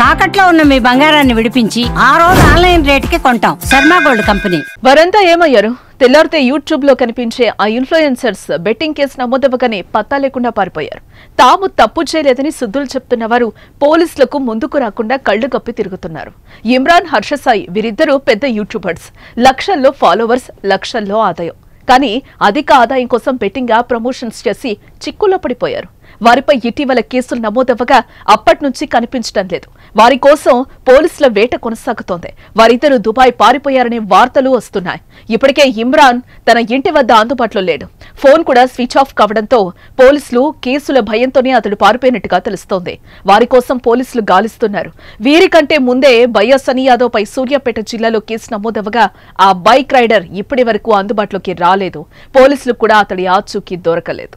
తాకట్లో ఉన్న మీ బంగారాన్ని విడిపించి ఆ రోజు ఆన్లైన్ రేటుకి కొంటాం. Sharma gold company. వారంతా ఏమయ్యారు? తెల్లారితే యూట్యూబ్ లో కనిపించే ఆ ఇన్ఫ్లుయెన్సర్స్ బెట్టింగ్ కేసు నమోదవ్వగానే పత్తా లేకుండా పారిపోయారు. తాము తప్పు చేయలేదని సుద్దులు చెప్తున్న వారు పోలీసులకు ముందుకు రాకుండా కళ్లు కప్పి తిరుగుతున్నారు. ఇమ్రాన్, హర్ష సాయి వీరిద్దరూ పెద్ద యూట్యూబర్స్. లక్షల్లో ఫాలోవర్స్, లక్షల్లో ఆదాయం. కానీ అధిక ఆదాయం కోసం బెట్టింగ్ యాప్ ప్రమోషన్స్ చేసి చిక్కుల్లో పడిపోయారు. వారిపై ఇటీవల కేసులు నమోదవ్వగా అప్పటి నుంచి కనిపించడం లేదు. వారి కోసం పోలీసుల వేట కొనసాగుతోంది. వారిద్దరూ దుబాయ్ పారిపోయారనే వార్తలు వస్తున్నాయి. ఇప్పటికే ఇమ్రాన్ తన ఇంటి వద్ద అందుబాటులో లేడు. ఫోన్ కూడా స్విచ్ ఆఫ్ కావడంతో పోలీసులు కేసుల భయంతోనే అతడు పారిపోయినట్టుగా తెలుస్తోంది. వారి కోసం పోలీసులు గాలిస్తున్నారు. వీరికంటే ముందే బయ్యా సనీ యాదవ్ పై సూర్యాపేట జిల్లాలో కేసు నమోదవ్వగా ఆ బైక్ రైడర్ ఇప్పటి వరకు అందుబాటులోకి రాలేదు. పోలీసులు కూడా అతడి ఆచూకీ దొరకలేదు.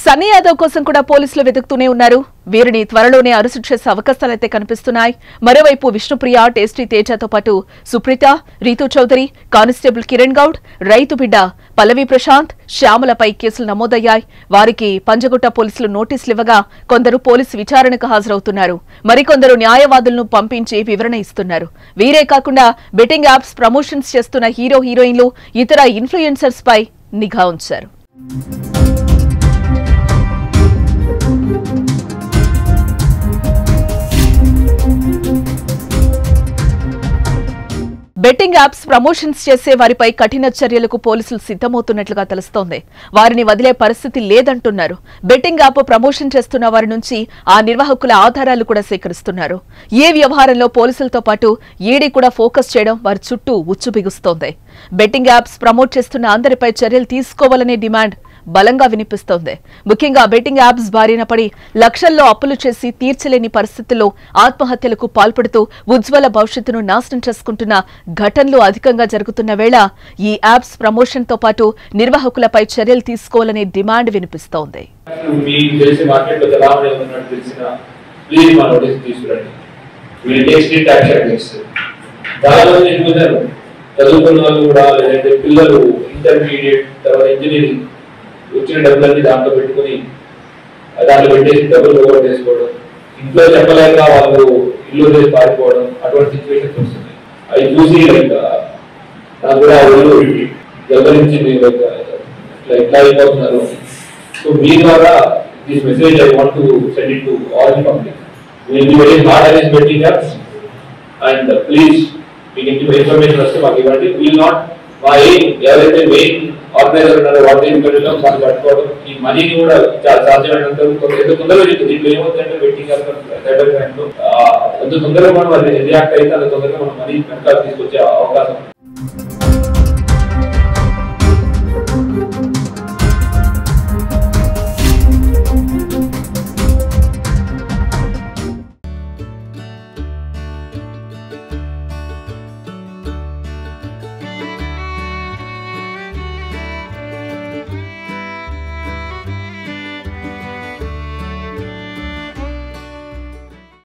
సన్నీ యాదవ్ కోసం కూడా పోలీసులు వెతుకుతూనే ఉన్నారు. వీరిని త్వరలోనే అరెస్టు చేసే అవకాశాలైతే కనిపిస్తున్నాయి. మరోవైపు విష్ణుప్రియ, టేస్టీ తేజతో పాటు సుప్రీత, రీతూ చౌదరి, కానిస్టేబుల్ కిరణ్ గౌడ్, రైతు బిడ్డ పల్లవి ప్రశాంత్, శ్యామలపై కేసులు నమోదయ్యాయి. వారికి పంజగుట్ట పోలీసులు నోటీసులు ఇవ్వగా కొందరు పోలీసు విచారణకు హాజరవుతున్నారు. మరికొందరు న్యాయవాదులను పంపించి వివరణ ఇస్తున్నారు. వీరే కాకుండా బెట్టింగ్ యాప్స్ ప్రమోషన్స్ చేస్తున్న హీరో, హీరోయిన్లు, ఇతర ఇన్ఫ్లుయెన్సర్స్ పై నిఘా ఉంచారు. బెట్టింగ్ యాప్స్ ప్రమోషన్స్ చేసే వారిపై కఠిన చర్యలకు పోలీసులు సిద్ధమవుతున్నట్లుగా తెలుస్తోంది. వారిని వదిలే పరిస్థితి లేదంటున్నారు. బెట్టింగ్ యాప్ ప్రమోషన్ చేస్తున్న వారి నుంచి ఆ నిర్వాహకుల ఆధారాలు కూడా సేకరిస్తున్నారు. ఏ వ్యవహారంలో పోలీసులతో పాటు ఈడీ కూడా ఫోకస్ చేయడం వారి చుట్టూ ఉచ్చు బిగుస్తోంది. బెట్టింగ్ యాప్స్ ప్రమోట్ చేస్తున్న అందరిపై చర్యలు తీసుకోవాలనే డిమాండ్ బలంగా వినిపిస్తోంది. ముఖ్యంగా బెట్టింగ్ యాప్స్ బారిన పడి లక్షల్లో అప్పులు చేసి తీర్చలేని పరిస్థితుల్లో ఆత్మహత్యలకు పాల్పడుతూ ఉజ్వల భవిష్యత్తును నాశనం చేసుకుంటున్న ఘటనలు అధికంగా జరుగుతున్న వేళ ఈ యాప్స్ ప్రమోషన్ తో పాటు నిర్వాహకులపై చర్యలు తీసుకోవాలనే డిమాండ్ వినిపిస్తోంది. వచ్చిన డబ్బులన్నీ దాంట్లో పెట్టుకుని దాంట్లో పెట్టేసి డబ్బులు ఓవర్ చేసుకోవడం, ఇంట్లో చెప్పలేక వాళ్ళు ఇల్లు చేసి పారిపోవడం, అటువంటి సిచ్యువేషన్స్ వస్తుంది. అవి చూసి నాకు కూడా ఒళ్ళు గమనించింది ఎట్లా అయిపోతున్నారు. సో మీ ద్వారా this message I want to send it to all the public. Will be very hard against betting apps and please మీకు ఇన్ఫర్మేషన్ వస్తే మాకు ఇవ్వండి. విల్ నాట్ మా ఎవరైతే మెయిన్ ఆర్గనైజర్ ఉన్నారో వాటి ఇంటర్వ్యూలో మాకు పట్టుకోవడం, ఈ మనీని కూడా చాలా సాధ్యమైనంత తొందరగా చెప్తుంది. దీంట్లో ఏమవుతుందంటే బెట్టింగ్ సైబర్ క్రైమ్ లో ఎంత తొందరగా మనం రియాక్ట్ అయితే అంత తొందరగా మనం మనీ వెనకాల తీసుకొచ్చే అవకాశం